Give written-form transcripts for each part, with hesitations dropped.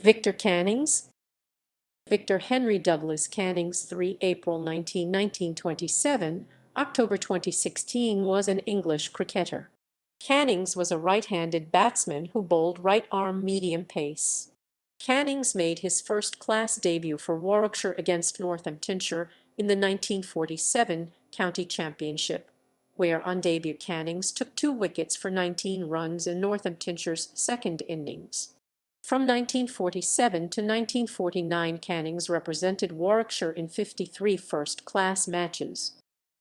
Victor Cannings. Victor Henry Douglas Cannings, 3 April 19, 1927, October 2016, was an English cricketer. Cannings was a right-handed batsman who bowled right-arm medium pace. Cannings made his first-class debut for Warwickshire against Northamptonshire in the 1947 County Championship, where on debut Cannings took 2 wickets for 19 runs in Northamptonshire's second innings. From 1947 to 1949, Cannings represented Warwickshire in 53 first-class matches.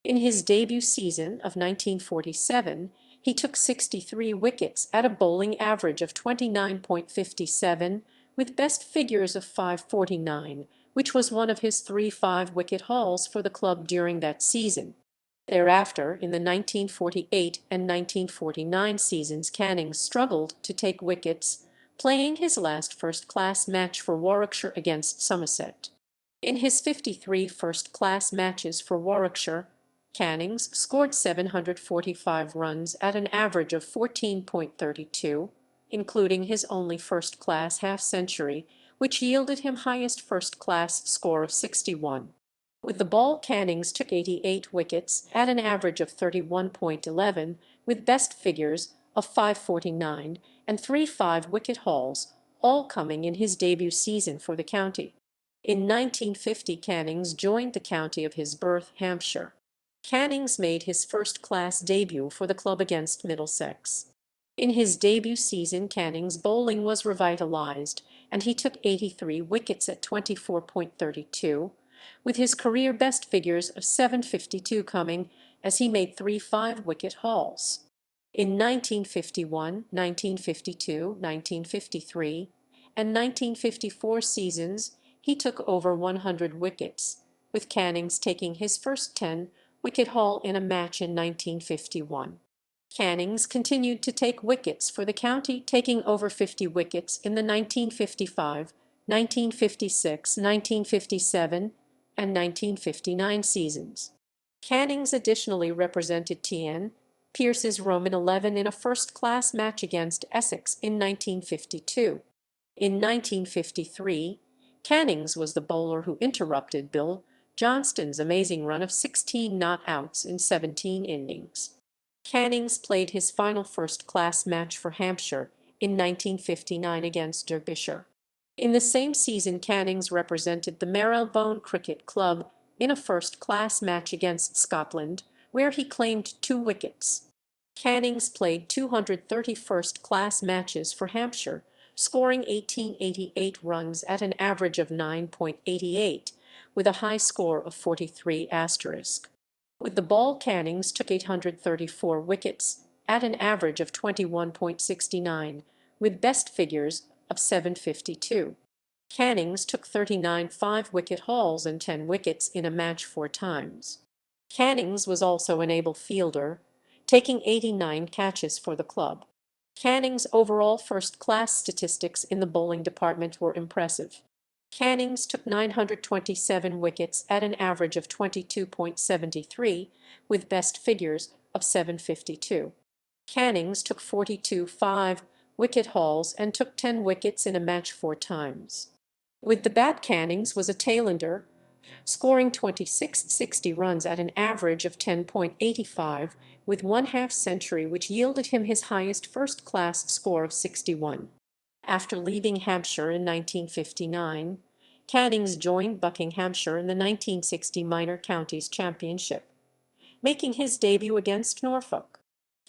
In his debut season of 1947, he took 63 wickets at a bowling average of 29.57, with best figures of 5.49, which was one of his 3 5-wicket hauls for the club during that season. Thereafter, in the 1948 and 1949 seasons, Cannings struggled to take wickets, playing his last first-class match for Warwickshire against Somerset. In his 53 first-class matches for Warwickshire, Cannings scored 745 runs at an average of 14.32, including his only first-class half-century, which yielded him highest first-class score of 61. With the ball, Cannings took 88 wickets at an average of 31.11, with best figures of 5.49 and 3 5-wicket hauls, all coming in his debut season for the county. In 1950, Cannings joined the county of his birth, Hampshire. Cannings made his first-class debut for the club against Middlesex. In his debut season, Cannings' bowling was revitalised, and he took 83 wickets at 24.32, with his career best figures of 7.52 coming as he made 3 5-wicket hauls. In 1951, 1952, 1953, and 1954 seasons, he took over 100 wickets, with Cannings taking his first 10-wicket haul in a match in 1951. Cannings continued to take wickets for the county, taking over 50 wickets in the 1955, 1956, 1957, and 1959 seasons. Cannings additionally represented T.N. Pearce's Roman 11 in a first-class match against Essex in 1952. In 1953, Cannings was the bowler who interrupted Bill Johnston's amazing run of 16 not-outs in 17 innings. Cannings played his final first-class match for Hampshire in 1959 against Derbyshire. In the same season, Cannings represented the Marylebone Cricket Club in a first-class match against Scotland, where he claimed 2 wickets. Cannings played 230 first-class matches for Hampshire, scoring 1888 runs at an average of 9.88, with a high score of 43 asterisk. With the ball, Cannings took 834 wickets at an average of 21.69, with best figures of 7.52. Cannings took 39 5-wicket hauls and 10 wickets in a match 4 times. Cannings was also an able fielder, taking 89 catches for the club. Cannings' overall first-class statistics in the bowling department were impressive. Cannings took 927 wickets at an average of 22.73, with best figures of 7.52. Cannings took 42 5-wicket hauls and took 10 wickets in a match 4 times. With the bat, Cannings was a tailender, scoring 26 runs at an average of 10.85, with 1/2 century, which yielded him his highest first-class score of 61. After leaving Hampshire in 1959, Cannings joined Buckinghamshire in the 1960 Minor Counties Championship, making his debut against Norfolk.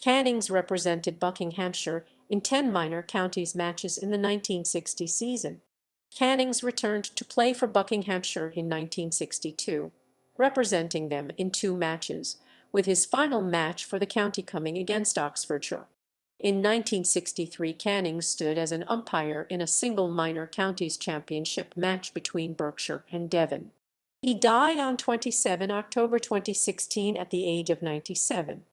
Cannings represented Buckinghamshire in 10 minor counties matches in the 1960 season. Cannings returned to play for Buckinghamshire in 1962, representing them in 2 matches, with his final match for the county coming against Oxfordshire. In 1963, Cannings stood as an umpire in a single minor counties championship match between Berkshire and Devon. He died on 27 October 2016 at the age of 97.